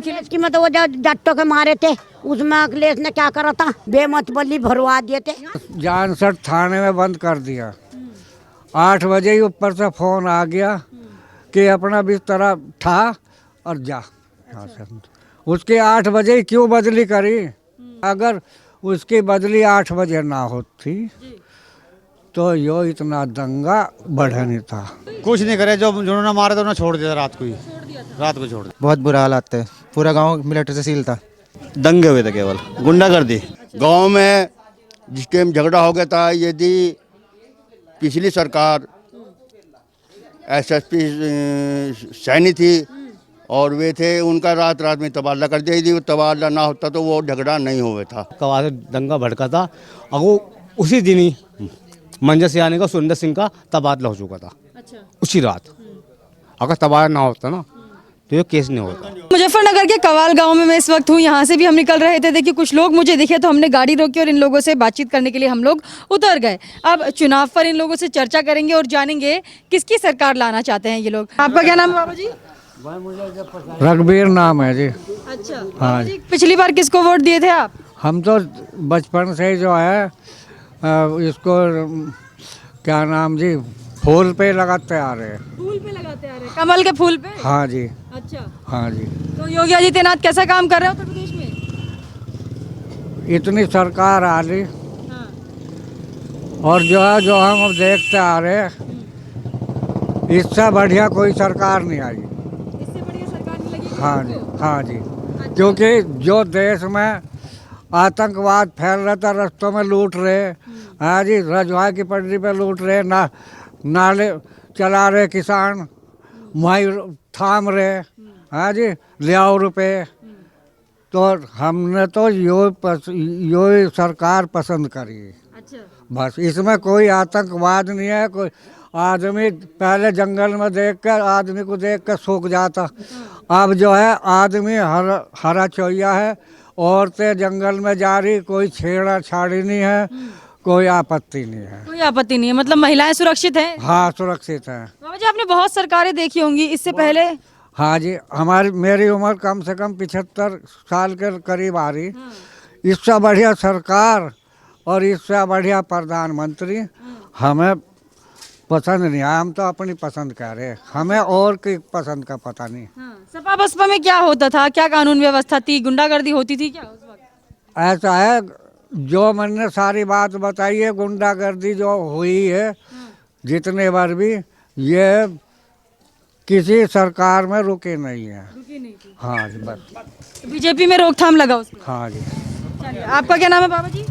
अखिलेश की मतलब वो जो जट्टों के मारे थे उसमें अखिलेश ने क्या करा था, बेमतबली भरवा दिए थे। जानसठ थाने में बंद कर दिया। 8 बजे ही ऊपर से फोन आ गया कि अपना बिस्तर ठा और जा। उसके 8 बजे ही क्यों बदली करी? अगर उसकी बदली 8 बजे ना होती तो यो इतना दंगा बढ़ा नहीं था। कुछ नहीं करे, जो जिन्होंने मारा था उन्होंने छोड़ दिया रात को ही, रात को छोड़ दिया। बहुत बुरा हालात थे, पूरा गांव मिलिट्री से सील था। दंगे हुए थे, केवल गुंडागर्दी। गांव में जिस टाइम झगड़ा हो गया था, यदि पिछली सरकार एसएसपी सैनी थी और वे थे, उनका रात रात में तबादला कर दिया। यदि वो तबादला ना होता तो वो झगड़ा नहीं हुआ था। कवा से दंगा भड़का था और वो उसी दिन ही मंजर सियानी का सुरेंद्र सिंह का तबादला हो चुका था। अच्छा। उसी रात अगर तबादला ना होता ना तो ये केस नहीं होता। मुजफ्फरनगर के कवाल गांव में मैं इस वक्त हूँ। यहाँ से भी हम निकल रहे थे, देखिए कुछ लोग मुझे दिखे तो हमने गाड़ी रोकी और इन लोगों से बातचीत करने के लिए हम लोग उतर गए। अब चुनाव पर इन लोगों से चर्चा करेंगे और जानेंगे किसकी सरकार लाना चाहते हैं ये लोग। आपका क्या नाम है बाबा जी? रघुवीर नाम है जी। अच्छा। हाँ जी, पिछली बार किसको वोट दिए थे आप? हम तो बचपन से ही जो है इसको क्या नाम जी, फूल पे लगाते आ रहे हैं। फूल पे लगाते आ रहे हैं, कमल के फूल पे। हाँ जी। अच्छा। हाँ जी। तो योगी आदित्यनाथ कैसा काम कर रहे हैं उत्तर प्रदेश में? इतनी सरकार आ रही हाँ। और जो है जो हम अब देखते आ रहे हैं, इससे बढ़िया कोई सरकार नहीं आई। इससे बढ़िया सरकार नहीं लगी? हाँ जी। हाँ जी। क्योंकि जो देश में आतंकवाद फैल रहा था, रस्तों में लूट रहे, हाँ जी, रजवाए की पटरी पे लूट रहे, नाले चला रहे, किसान वहीं थाम रहे, हाँ जी, ले आओ रुपए। तो हमने तो यो सरकार पसंद करी। अच्छा। बस, इसमें कोई आतंकवाद नहीं है। कोई आदमी पहले जंगल में देखकर आदमी को देखकर सूख जाता, अब जो है आदमी हरा चौया है। औरतें जंगल में जा रही, कोई छेड़ा छाड़ी नहीं है, कोई आपत्ति नहीं है। कोई आपत्ति नहीं है, मतलब महिलाएं सुरक्षित हैं? हाँ, सुरक्षित है। बाबा जी, आपने बहुत सरकारें देखी होंगी इससे पहले। हाँ जी, मेरी उम्र कम से कम 75 साल के करीब आ रही। इससे बढ़िया सरकार और इससे बढ़िया प्रधानमंत्री हमें पसंद नहीं है। हम तो अपनी पसंद कर रहे हैं, हमें और की पसंद का पता नहीं। सपा बसपा में क्या होता था, क्या कानून व्यवस्था थी, गुंडागर्दी होती थी क्या उस वक्त? ऐसा है, जो मैंने सारी बात बताई है, गुंडागर्दी जो हुई है जितने बार भी, ये किसी सरकार में रुकी नहीं है। रुकी नहीं थी। हाँ जी, बस। बीजेपी में रोकथाम लगा उसमें। हाँ जी। चलिए, आपका क्या नाम है बाबा जी?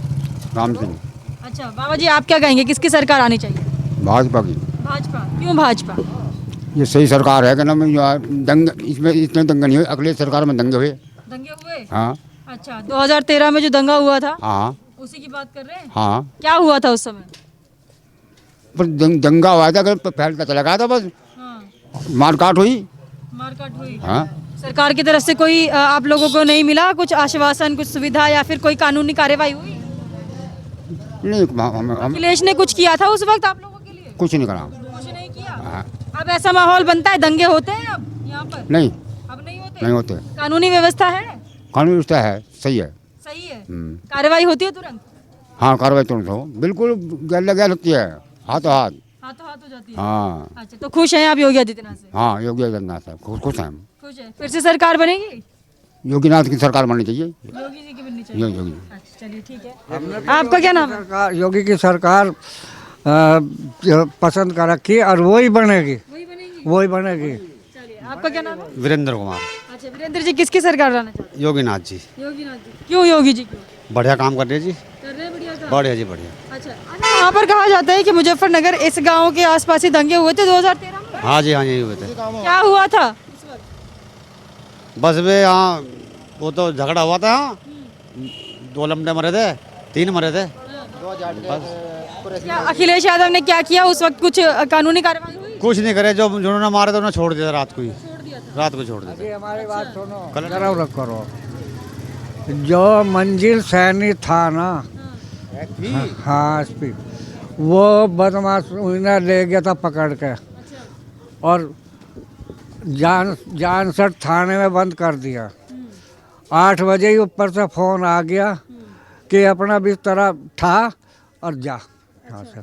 राम सिंह। अच्छा बाबा जी, आप क्या कहेंगे, किसकी सरकार आनी चाहिए? भाजपा की। भाजपा? क्यों भाजपा? ये सही सरकार है, क्या नाम है, दंग इसमें इतने दंगे नहीं हुए। अगले सरकार में दंगे हुए। दंगे हुए? हाँ। अच्छा, 2013 में जो दंगा हुआ था, हाँ। उसी की बात कर रहे हैं? हाँ, क्या हुआ था उस समय? पर दंगा हुआ था, अगर फैलता चला गया था, बस मारकाट हुई। मारकाट हुई? हाँ। सरकार की तरफ से कोई आप लोगों को नहीं मिला कुछ आश्वासन, कुछ सुविधा या फिर कोई कानूनी कार्यवाही हुई? नहीं, हम अखिलेश ने कुछ किया था उस वक्त आप लोगों के लिए? कुछ नहीं करा। कुछ नहीं किया? हाँ। अब ऐसा माहौल बनता है, दंगे होते हैं अब यहाँ पर? नहीं, अब नहीं होते? नहीं होते। कानूनी व्यवस्था है? कानून व्यवस्था है, सही है। सही है। हम्म। कार्रवाई होती है तुरंत? हाँ, कार्रवाई तुरंत हो, बिल्कुल गैल गैल होती है, हाथों हाथ। हाथों हाथ हो जाती है? हाँ। अच्छा, तो खुश हैं आप योगी आदित्यनाथ से? हाँ, योगी आदित्यनाथ साहब खुश हैं हम। खुश है? फिर से सरकार बनेगी? योगीनाथ की सरकार बननी चाहिए। योगी जी की बननी चाहिए? योगी। अच्छा, चलिए ठीक है। आपका क्या नाम है? सरकार, योगी की सरकार पसंद कर रखी और वही बनेगी। वही बनेगी? वही बनेगी। चलिए, आपका क्या नाम है? वीरेंद्र कुमार। अच्छा, वीरेंद्र जी किसकी सरकार लाना चाहते हैं? योगीनाथ जी योगीनाथ जी। क्यों योगी जी क्यों? बढ़िया काम कर रहे जी। कर रहे हैं बढ़िया काम? बढ़िया जी, बढ़िया। अच्छा, यहाँ पर कहा जाता है कि मुजफ्फरनगर इस गांव के आसपास ही दंगे हुए थे 2013 में। हाँ जी, हाँ, यही हुए थे। क्या हुआ था उस वक्त? बस वे यहाँ वो तो झगड़ा हुआ था, यहाँ 2 लम्बे मरे थे, 3 मरे थे। बस क्या अखिलेश यादव ने क्या किया उस वक्त, कुछ कानूनी कार्रवाई हुई? कुछ नहीं करे, जो जिन्होंने मारा था उन्होंने छोड़ दिया रात को ही, रात को छोड़ दिया। हमारी बात सुनो, जरा करो। जो मंजिल सैनी था ना, हाँ एसपी, वो बदमाश उन्हें ले गया था पकड़ के और जानसठ थाने में बंद कर दिया। 8 बजे ही ऊपर से फोन आ गया कि अपना बिस्तर ठा और जा यहाँ से।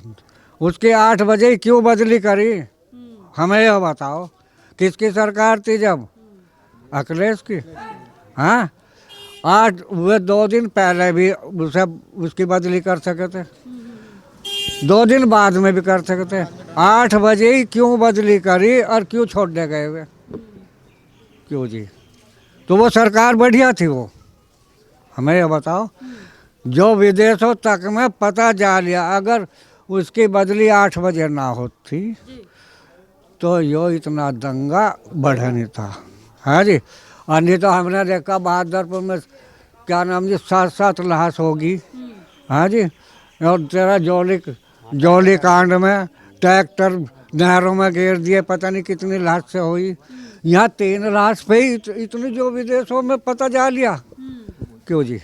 उसके 8 बजे ही क्यों बदली करी, हमें यह बताओ। किसकी सरकार थी जब? अखिलेश की। हाँ, आज वे 2 दिन पहले भी उसे उसकी बदली कर सके थे, 2 दिन बाद में भी कर सकते। 8 बजे ही क्यों बदली करी और क्यों छोड़ने गए हुए, क्यों जी? तो वो सरकार बढ़िया थी वो, हमें ये बताओ। जो विदेशों तक में पता जा लिया, अगर उसकी बदली 8 बजे ना होती तो यो इतना दंगा बढ़ा नहीं था। हाँ जी, और नहीं तो हमने देखा बहादुरपुर में क्या नाम जी 7-7 लाश होगी। हाँ जी, और तेरा जौली कांड में ट्रैक्टर नहरों में घेर दिए, पता नहीं कितनी लाश से हुई। यहाँ 3 लाश पे ही इतनी जो विदेशों में पता जा लिया, क्यों जी?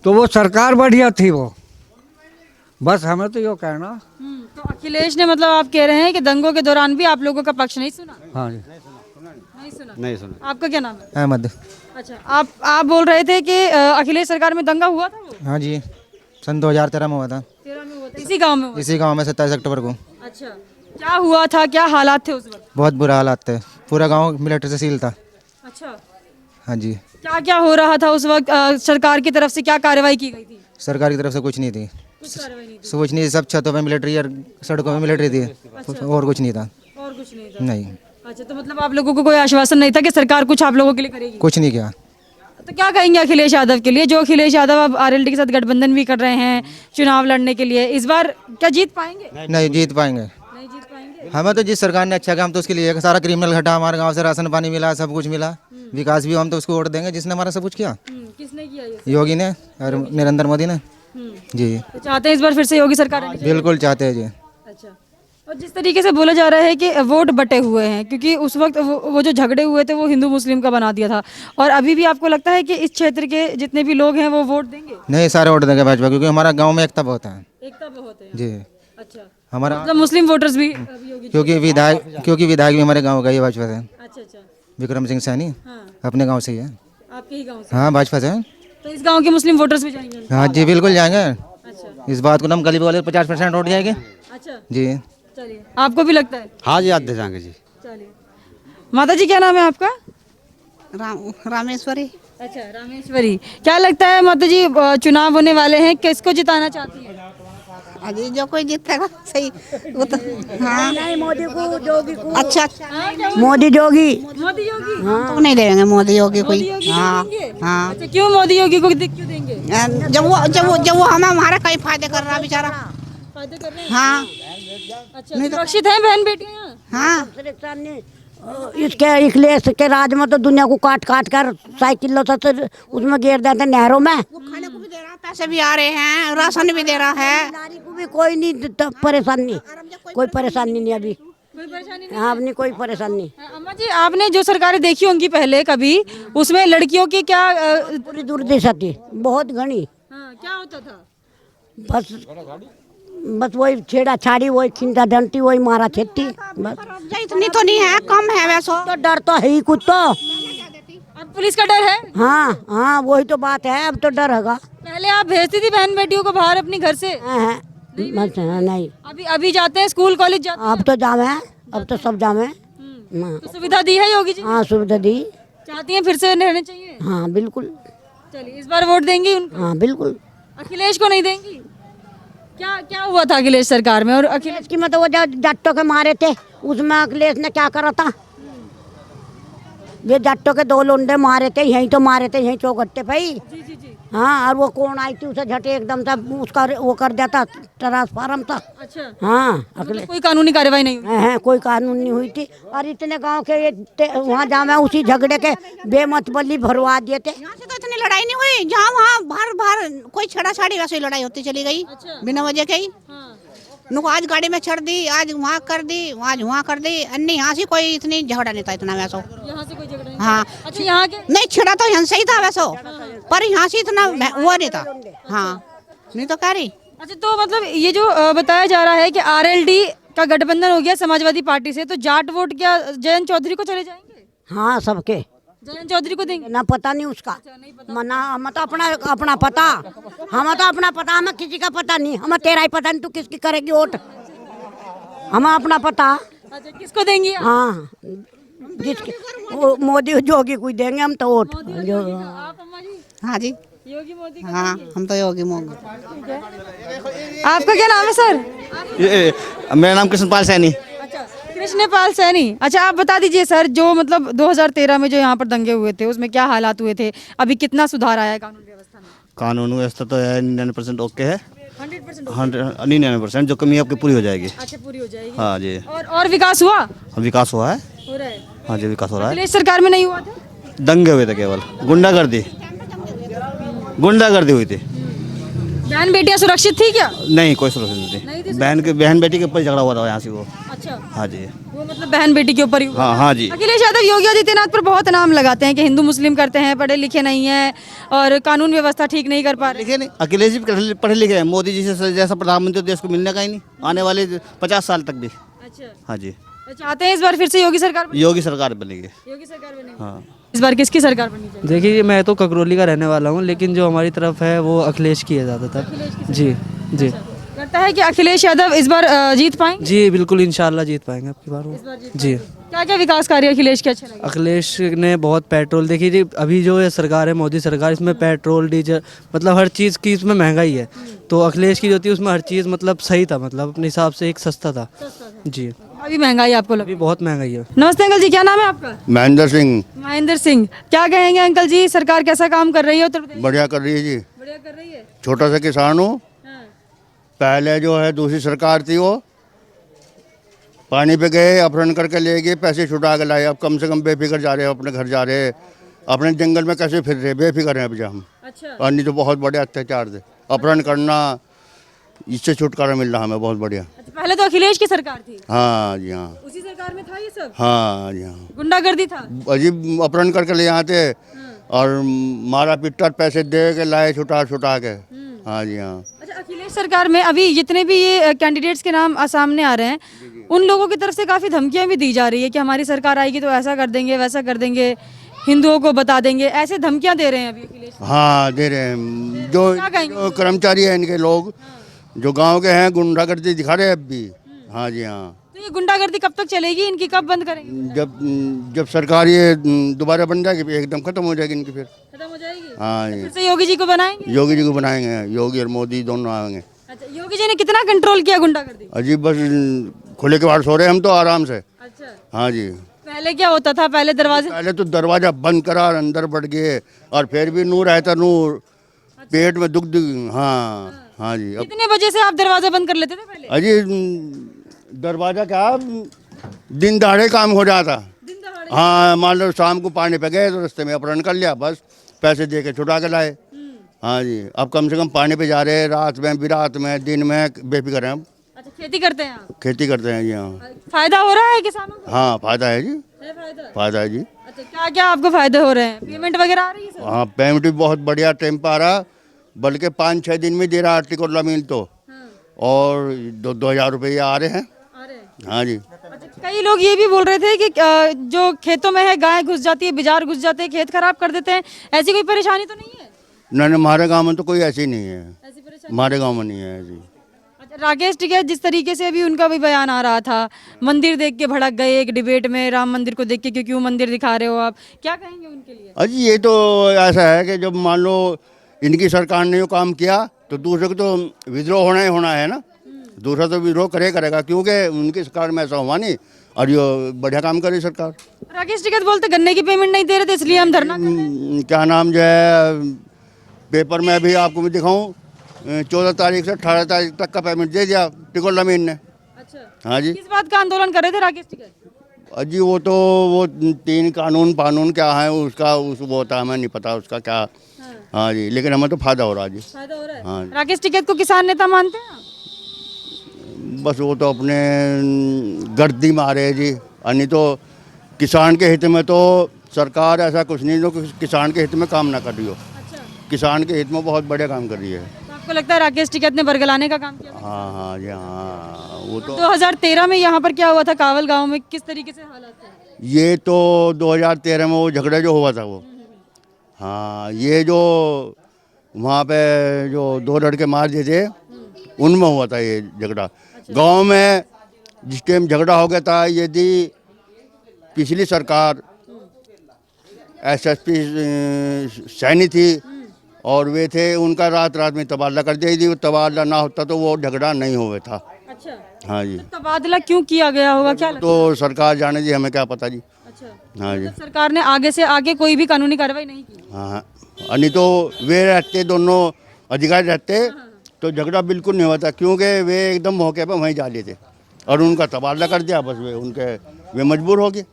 तो वो सरकार बढ़िया थी वो, बस हमें तो यो कहना। तो अखिलेश ने मतलब आप कह रहे हैं कि दंगों के दौरान भी आप लोगों का पक्ष नहीं सुना? हाँ जी, नहीं सुना। आपका क्या नाम है? अहमद। अच्छा, आप बोल रहे थे कि अखिलेश सरकार में दंगा हुआ था वो? हाँ जी, सन 2013 में हुआ था, 13 में हुआ था, इसी गांव में हुआ? इसी गांव में 27 अक्टूबर को। अच्छा, क्या हुआ था, क्या हालात थे उस वक्त? बहुत बुरा हालात थे, पूरा गांव मिलिट्री से सील था। अच्छा, हाँ जी, क्या क्या हो रहा था उस वक्त? सरकार की तरफ से क्या कार्रवाई की गई थी? सरकार की तरफ से कुछ नहीं थी, कुछ कार्रवाई नहीं थी। सोच नहीं, सब छतों पे मिलिट्री और सड़कों में मिलिट्री थी, और कुछ नहीं था। और कुछ नहीं था? नहीं, अच्छा, तो मतलब आप लोगों को कोई आश्वासन नहीं था कि सरकार कुछ आप लोगों के लिए करेगी? कुछ नहीं किया। तो क्या कहेंगे अखिलेश यादव के लिए, जो अखिलेश यादव अब आरएलडी के साथ गठबंधन भी कर रहे हैं चुनाव लड़ने के लिए, इस बार क्या जीत पाएंगे? नहीं जीत पाएंगे। नहीं जीत पाएंगे। हमें तो जिस सरकार ने अच्छा किया, हम तो उसके लिए सारा क्रिमिनल घटा, हमारे गांव से राशन पानी मिला, सब कुछ मिला, विकास भी, हम तो उसको वोट देंगे जिसने हमारा सब कुछ किया। किसने किया ये? योगी ने और नरेंद्र मोदी ने जी। तो चाहते हैं इस बार फिर से योगी सरकार आनी चाहिए? बिल्कुल चाहते हैं जी। अच्छा, और जिस तरीके से बोला जा रहा है कि वोट बटे हुए हैं, क्योंकि उस वक्त वो जो झगड़े हुए थे वो हिंदू मुस्लिम का बना दिया था, और अभी भी आपको लगता है कि इस क्षेत्र के जितने भी लोग हैं वो वोट देंगे? नहीं, सारे वोट देंगे भाजपा, क्योंकि हमारा गांव में एकता बहुत है एकता बहुत है। जी। अच्छा, हमारा मतलब मुस्लिम वोटर्स भी अभी योगी? क्योंकि विधायक भी हमारे गांव का ही भाजपा से, अच्छा अच्छा, विक्रम सिंह सैनी हाँ, अपने गांव से ही है। आपके ही गाँव से? हाँ, भाजपा से। तो इस गाँव के मुस्लिम वोटर्स भी जाएंगे? हाँ जी, बिल्कुल जाएंगे। अच्छा इस बात को हम गली वाले 50% वोट जाएंगे अच्छा, जी। चलिए, आपको भी लगता है? हाँ जी, आधे जाएंगे जी। चलिए, माता जी क्या नाम है आपका? रामेश्वरी। अच्छा, रामेश्वरी। क्या लगता है माता जी, चुनाव होने वाले हैं, किसको जिताना चाहती है? अजी जो कोई जीतेगा सही वो तो। हाँ, नहीं मोदी को, जोगी को। अच्छा मोदी जोगी। मोदी योगी? तो नहीं देंगे मोदी योगी कोई। मोदी योगी हाँ देंगे? हाँ, अच्छा, क्यों मोदी योगी को क्यों देंगे? जब वो हमारा कई फायदे कर रहा बेचारा। फायदे कर रहे हैं? हाँ अच्छा, सुरक्षित हैं बहन बेटियां यहाँ? हाँ, इसके अखिलेश के राज में तो दुनिया को काट काट कर साइकिल तो उसमें घेर देते नहरों में। वो खाने को भी दे रहा, पैसे भी आ रहे हैं, राशन भी दे रहा है। नारी को भी कोई नहीं परेशान नहीं, कोई परेशानी नहीं अभी। कोई परेशानी नहीं? हाँ, अपनी कोई परेशानी नहीं। अम्मा जी, आपने जो सरकारें देखी होंगी पहले कभी, उसमें लड़कियों की क्या पूरी दुर्दशा थी, बहुत घनी। क्या होता था? बस वही छेड़ा छाड़ी, वही खिंदा डंटी, वही मारा छेती, बस। इतनी तो नहीं है, कम है वैसे। तो डर तो है ही कुछ तो। अब पुलिस का डर है? हाँ हाँ, वही तो बात है, अब तो डर होगा। पहले आप भेजती थी बहन बेटियों को बाहर अपने घर से? हाँ, बस नहीं, अभी जाते हैं, स्कूल कॉलेज जाते हैं? अब तो जावे, अब तो सब जावे। हाँ, तो सुविधा दी है योगी जी? हाँ, सुविधा दी। चाहती हैं फिर से रहने चाहिए? हाँ बिल्कुल। चलिए, इस बार वोट देंगी उनको? हाँ बिल्कुल। अखिलेश को नहीं देंगी? क्या क्या हुआ था अखिलेश सरकार में? और अखिलेश की मतलब वो जाटों के मारे थे, उसमें अखिलेश ने क्या करा था? ये जाटों के 2 लोंडे मारे थे, यहीं तो मारे थे, यहीं चौकट्टे भाई। जी जी जी। हाँ, और वो कौन आई थी, उसे झटे एकदम से उसका वो कर दिया था, ट्रांसफार्म था। अच्छा, हाँ, मतलब कोई कानूनी कार्रवाई नहीं हुई? है, कोई कानून नहीं हुई थी। और इतने गांव के वहाँ जामे उसी झगड़े के बेमतबली भरवा दिए थे। यहाँ से तो इतनी लड़ाई नहीं हुई, जहाँ वहाँ बाहर बाहर कोई छेड़ा छाड़ी वैसे ही लड़ाई होती चली गई। अच्छा। बिना वजह के ही। हाँ। नुको आज गाड़ी में चढ़ दी, आज वहाँ कर दी, आज वहाँ कर दी, अन्य यहाँ से कोई इतनी झगड़ा नहीं था इतना वैसा। यहाँ से कोई झगड़ा नहीं? हाँ, अच्छा, यहाँ के? नहीं छिड़ा तो यहाँ से ही था वैसा, पर यहाँ से इतना वो नहीं था। हाँ, नहीं तो कह रही। अच्छा, तो मतलब ये जो बताया जा रहा है कि आरएलडी का गठबंधन हो गया समाजवादी पार्टी से, तो जाट वोट क्या जयंत चौधरी को चले जाएंगे? हाँ, सबके जयंत चौधरी को देंगे? ना पता नहीं उसका मना, हम तो अपना अपना पता, हम तो अपना पता, हमें किसी का पता नहीं, हमें तेरा ही पता नहीं तू किसकी करेगी वोट, हमें अपना पता। अच्छा, किसको देंगी आप? हाँ, जिसके वो मोदी जोगी कोई देंगे हम तो वोट। आप अम्मा जी? हाँ जी, योगी मोदी को हाँ हम तो योगी मोगी। देंगे। आपका क्या नाम है सर? मेरा नाम कृष्णपाल सैनी। अच्छा, कृष्णपाल सैनी। अच्छा, आप बता दीजिए सर, जो मतलब 2013 में जो यहाँ पर दंगे हुए थे उसमें क्या हालात हुए थे, अभी कितना सुधार आया है कानून व्यवस्था में? कानून व्यवस्था तो है 99% ओके है, 100%? 99% जो कमी आपकी पूरी हो जाएगी। अच्छा, पूरी हो जाएगी। हाँ जी, और विकास हुआ? विकास हुआ है। हो रहा है। हाँ जी, विकास हो रहा है। अखिलेश सरकार में नहीं हुआ था? दंगे हुए थे, केवल गुंडागर्दी हुई थी। बहन बेटियां सुरक्षित थी क्या? नहीं, कोई सुरक्षित नहीं थी। बहन बेटी के ऊपर झगड़ा हुआ था यहाँ से वो। अच्छा, हाँ जी, वो मतलब बहन बेटी के ऊपर ही हुआ? हाँ जी। अखिलेश यादव योगी आदित्यनाथ पर बहुत नाम लगाते हैं कि हिंदू मुस्लिम करते हैं, पढ़े लिखे नहीं है और कानून व्यवस्था ठीक नहीं कर पा रहे। लिखे नहीं, अखिलेश जी पढ़े लिखे हैं। मोदी जी से जैसा प्रधानमंत्री देश को मिलने का ही नहीं आने वाले 50 साल तक भी। अच्छा, हाँ जी, चाहते हैं इस बार फिर से योगी सरकार योगी सरकार बनेगी। योगी सरकार बनेगी। हाँ, इस बार किसकी सरकार बननी चाहिए? देखिए, मैं तो ककरौली का रहने वाला हूँ, लेकिन जो हमारी तरफ है वो अखिलेश की है ज़्यादातर। जी जी, लगता है कि अखिलेश यादव इस बार जीत पाएंगे? जी बिल्कुल, इंशाल्लाह जीत पाएंगे आपकी बार वो। जी, क्या क्या विकास कार्य अखिलेश के अच्छे लगे? अखिलेश ने बहुत पेट्रोल, देखिए जी अभी जो ये सरकार है मोदी सरकार, इसमें पेट्रोल डीजल मतलब हर चीज़ की इसमें महंगाई है, तो अखिलेश की जो थी उसमें हर चीज़ मतलब सही था, मतलब अपने हिसाब से एक सस्ता था। जी, अभी महंगाई आपको लगी? अभी बहुत महंगाई है। नमस्ते अंकल जी, क्या नाम है आपका? महेंद्र सिंह। महेंद्र सिंह। क्या कहेंगे अंकल जी, सरकार कैसा काम कर रही है उत्तर प्रदेश? बढ़िया कर रही है जी। बढ़िया कर रही है। छोटा सा किसान हूँ। हाँ। पहले जो है दूसरी सरकार थी वो पानी पे गए, अपहरण करके ले गए, पैसे छुटा के लाए। अब कम से कम बेफिक्र जा रहे हैं, अपने घर जा रहे हैं, अपने जंगल में कैसे फिर रहे, बेफिक्र हैं अभी हम। अच्छा, और नहीं तो बहुत बड़े अत्याचार थे, अपहरण करना, इससे छुटकारा मिल रहा हमें बहुत बढ़िया। अच्छा, पहले तो अखिलेश की सरकार थी, हाँ जी, हाँ उसी सरकार में था ये सब? हाँ जी, हाँ। गुंडागर्दी था? अजीब अपहरण करके ले आते और मारा पिटा, पैसे दे के लाए छुटा छुटा के। हाँ जी, हाँ। अच्छा, अखिलेश सरकार में अभी जितने भी ये कैंडिडेट्स के नाम सामने आ रहे हैं, उन लोगों की तरफ से काफ़ी धमकियां भी दी जा रही है कि हमारी सरकार आएगी तो ऐसा कर देंगे, वैसा कर देंगे, हिंदुओं को बता देंगे, ऐसे धमकियां दे रहे हैं अभी अखिलेश। हाँ दे रहे हैं। जो क्या कहेंगे? जो कर्मचारी हैं इनके लोग, जो गांव के हैं, गुंडागर्दी दिखा रहे हैं अब भी। हाँ जी, हाँ। तो ये गुंडागर्दी कब तक चलेगी इनकी, कब बंद करेंगे? जब सरकार ये दोबारा बन जाएगी फिर एकदम खत्म हो जाएगी इनकी, फिर खत्म हो जाएगी? हाँ फिर जी। से योगी जी को बनाएंगे? योगी जी को बनाएंगे, योगी और मोदी दोनों आएंगे। अच्छा, योगी जी ने कितना कंट्रोल किया गुंडागर्दी? अजीब, बस खुले के बाहर सो रहे हैं हम तो आराम से। अच्छा, हाँ जी। पहले क्या होता था? पहले दरवाजे पहले तो दरवाजा बंद करा और अंदर बढ़ गए, और फिर भी नूर रहता, नूर पेट में दुख। हाँ हाँ जी। अब कितने बजे से आप दरवाजा बंद कर लेते थे पहले? अजी दरवाजा क्या, दिन दहाड़े काम हो जाता। दिन दहाड़े? हाँ, मान लो शाम को पानी पे गए तो रास्ते में अपहरण कर लिया, बस पैसे दे के छुटा के लाए। हाँ जी, अब कम से कम पानी पे जा रहे हैं, रात में बिरात में दिन में बेफिक्र हैं। अच्छा, खेती करते हैं आप? खेती करते हैं जी। हाँ फायदा हो रहा है किसानों को? हाँ, फायदा है जी, है फायदा? फायदा है जी। अच्छा, क्या क्या आपको फायदे हो रहे हैं? पेमेंट वगैरह आ रही है सर? हाँ, पेमेंट भी बहुत बढ़िया टाइम पर आ रहा, बल्कि 5-6 दिन में दे रहा टिकोला मिल तो। हाँ। और 2,000 रुपये आ रहे हैं। आ रहे हैं? हाँ जी। अच्छा, कई लोग ये भी बोल रहे थे कि जो खेतों में है गाय घुस जाती है, बिजार घुस जाते हैं, खेत खराब कर देते हैं, ऐसी कोई परेशानी तो नहीं है? नहीं, हमारे गांव में तो कोई ऐसी नहीं है, ऐसी परेशानी? हमारे गांव में नहीं है ऐसी। अच्छा, राकेश टिकैत जिस तरीके से अभी उनका भी बयान आ रहा था, मंदिर देख के भड़क गए एक डिबेट में, राम मंदिर को देख के क्यों मंदिर दिखा रहे हो आप, क्या कहेंगे उनके लिए? अजी ये तो ऐसा है कि जब मान लो इनकी सरकार ने जो काम किया तो दूसरे को तो विद्रोह होना ही होना है ना। दूसरा तो विद्रोह करेगा, क्योंकि उनकी सरकार में ऐसा हुआ नहीं, और ये बढ़िया काम करे सरकार। राकेश टिकैत बोलते गन्ने की पेमेंट नहीं दे रहे थे इसलिए हम धरना कर रहे हैं। क्या नाम जो है, पेपर में अभी आपको मैं दिखाऊं, 14 तारीख से 18 तारीख तक का पेमेंट दे दिया टिकोला मीन ने। अच्छा, हाँ जी। किस बात का आंदोलन कर रहे थे राकेश टिकैत? अजी वो तो वो 3 कानून क्या है उसका, वो होता है, हमें नहीं पता उसका क्या। हाँ जी, लेकिन हमें तो फायदा हो रहा है जी। फायदा हो रहा है? हाँ। राकेश टिकैत को किसान नेता मानते हैं आप? बस वो तो अपने गर्दी में आ रहे हैं जी, और नहीं तो किसान के हित में तो सरकार ऐसा कुछ नहीं जो किसान के हित में काम ना कर रही हो। अच्छा, किसान के हित में बहुत बढ़िया काम कर रही है। तो आपको लगता है राकेश टिकैत ने बरगलाने का काम किया? हाँ हाँ जी, हाँ वो तो 2013 में यहाँ पर क्या हुआ था, कावल गांव में किस तरीके से हालात थे? ये तो 2013 में वो झगड़ा जो हुआ था वो, हाँ ये जो वहाँ पे जो 2 लड़के मार दिए थे उनमें हुआ था ये झगड़ा। गांव में जिस टाइम झगड़ा हो गया था, यदि पिछली सरकार एसएसपी सैनी थी और वे थे, उनका रात रात में तबादला कर दिया। यदि वो तबादला ना होता तो वो झगड़ा नहीं हुआ था। अच्छा, हाँ जी, तबादला क्यों किया गया होगा, क्या लगता तो सरकार जाने जी, हमें क्या पता जी। है? अच्छा, हाँ जी, मतलब सरकार ने आगे से आगे कोई भी कानूनी कार्रवाई नहीं की। हाँ हाँ, और नहीं तो वे रहते, दोनों अधिकारी रहते तो झगड़ा बिल्कुल नहीं होता, क्योंकि वे एकदम मौके पर वहीं जा लिए थे और उनका तबादला कर दिया, बस वे मजबूर हो गए।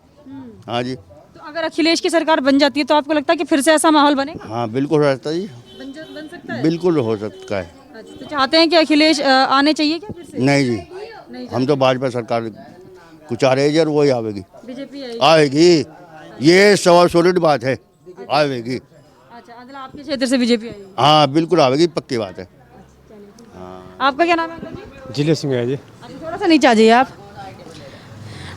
हाँ जी, तो अगर अखिलेश की सरकार बन जाती है तो आपको लगता है कि फिर से ऐसा माहौल बनेगा? हाँ बिल्कुल हो सकता है जी, बन सकता है? बिल्कुल हो सकता है। अच्छा, तो चाहते हैं कि अखिलेश आने चाहिए क्या फिर से? नहीं जी, हम तो भाजपा सरकार कुछ आ रही है, वही आवेगी, बीजेपी आएगी, ये सॉलिड बात है, आवेगी। अच्छा, मतलब आपके क्षेत्र से बीजेपी आई। हाँ बिल्कुल आवेगी, पक्की बात है। आपका क्या नाम है अंकल जी? जिले सिंह है जी। आप थोड़ा सा नीचे आ जाइए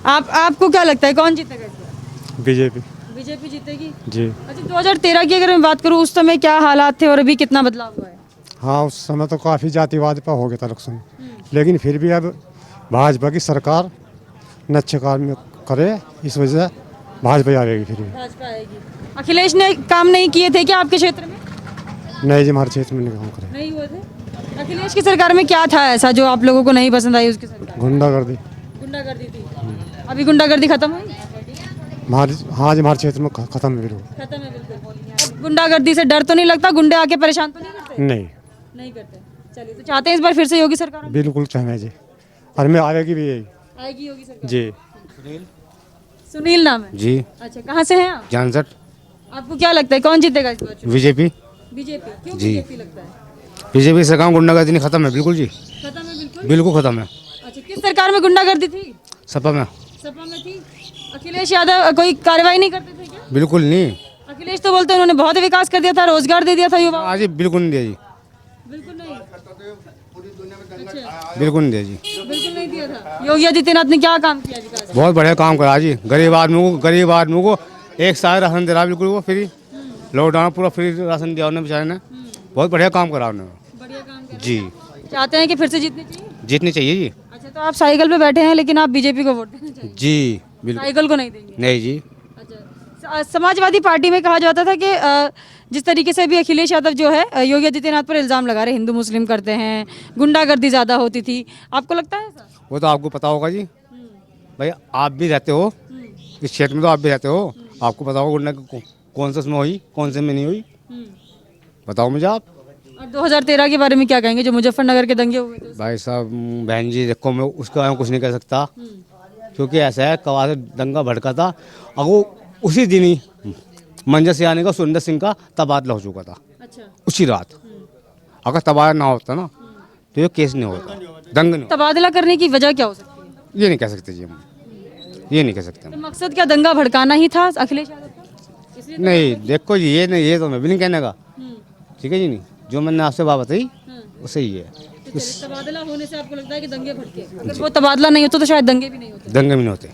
आप आपको क्या लगता है कौन जीतेगा इस बार? बीजेपी बीजेपी जीतेगी जी। अच्छा, 2013 की अगर मैं बात करूं, उस समय क्या हालात थे और अभी कितना बदलाव हुआ है? हाँ, उस समय तो काफ़ी जातिवाद पर हो गया था इलेक्शन, लेकिन फिर भी अब भाजपा की सरकार न अच्छे काम करे, इस वजह से भाजपा आएगी फिर भी। भाजपा आएगी। अखिलेश ने काम नहीं किए थे क्या आपके क्षेत्र में? नहीं जी, हमारे क्षेत्र में नहीं काम करे। नहीं हुए थे। अखिलेश की सरकार में क्या था ऐसा जो आप लोगों को नहीं पसंद आई उसकी सरकार? गुंडागर्दी। गुंडागर्दी थी। अभी गुंडागर्दी खत्म हुई? हाँ जी, हमारे क्षेत्र में खत्म है बिल्कुल। खत्म है बिल्कुल। अब गुंडागर्दी से डर तो नहीं लगता? गुंडे आके परेशान तो नहीं करते? नहीं, नहीं करते। चलिए, तो चाहते हैं इस बार फिर से योगी सरकार हो? बिल्कुल चाहिए जी, और मैं आएगी भी यही आएगी योगी सरकार जी। सुनील नाम है? जी। अच्छा, कहाँ से हैं आप? जानसठ। आपको क्या लगता है कौन जीतेगा इस बार चुनाव? बीजेपी। बीजेपी क्यों? जी। बीजेपी लगता है बीजेपी सरकार गुंडागर्दी नहीं खत्म है, बिल्कुल जी, खत्म है बिल्कुल। बिल्कुल खत्म है। अच्छा, किस सरकार में गुंडागर्दी थी? सपा में सपा में थी। अखिलेश यादव कोई कार्रवाई नहीं करते थे क्या? बिल्कुल नहीं। अखिलेश तो बोलते हैं उन्होंने बहुत विकास कर दिया था, रोजगार दे दिया था युवाओं को। आज बिल्कुल नहीं दिया जी, बिल्कुल नहीं। बिल्कुल नहीं दिया जी। बिल्कुल नहीं दिया था। योगी आदित्यनाथ ने क्या काम किया विकास? बहुत बढ़िया काम करा जी, गरीब आदमी को 1 साल राशन दे रहा, बिल्कुल वो फ्री। लॉकडाउन पूरा फ्री राशन दिया उन्होंने, बेचारे ने बहुत बढ़िया काम करा उन्होंने। बढ़िया काम कर जी। चाहते हैं कि फिर से जीतनी चाहिए? जीतनी चाहिए जी। अच्छा, तो आप साइकिल पे बैठे हैं लेकिन आप बीजेपी को वोट देना चाहिए? जी बिल्कुल। साइकिल को नहीं देंगे? नहीं जी। अच्छा, समाजवादी पार्टी में कहा जाता था कि जिस तरीके से भी अखिलेश यादव जो है योगी आदित्यनाथ पर इल्जाम लगा रहे, हिंदू मुस्लिम करते हैं, गुंडागर्दी ज़्यादा होती थी, आपको लगता है ऐसा? वो तो आपको पता होगा जी, भाई आप भी रहते हो इस क्षेत्र में, तो आप भी रहते हो, आपको पता होगा गुंडा कौन से उसमें हुई, कौन से में नहीं हुई, बताओ मुझे आप। और 2013 के बारे में क्या कहेंगे जो मुजफ्फरनगर के दंगे हुए थे? भाई साहब, बहन जी देखो, मैं उसके बारे में कुछ नहीं कह सकता, क्योंकि ऐसा है कवा से दंगा भड़का था और वो उसी दिन ही मंजर से आने का सुरेंद्र सिंह का तबादला हो चुका था। अच्छा, उसी रात। अगर तबादला ना होता ना तो ये केस नहीं होता, दंग नहीं होता। तबादला करने की वजह क्या हो सकती है? ये नहीं कह सकते जी हम, ये नहीं कह सकते तो हम। मकसद क्या दंगा भड़काना ही था अखिलेश यादव का? इसलिए नहीं देखो जी, ये नहीं, ये तो मैं भी नहीं कहने का, ठीक है जी, नहीं जो मैंने आपसे बात बताई वो सही है। तबादला होने से आपको लगता है कि दंगे भड़के? अगर वो तबादला नहीं होता तो शायद दंगे भी नहीं होते। दंगे भी नहीं होते।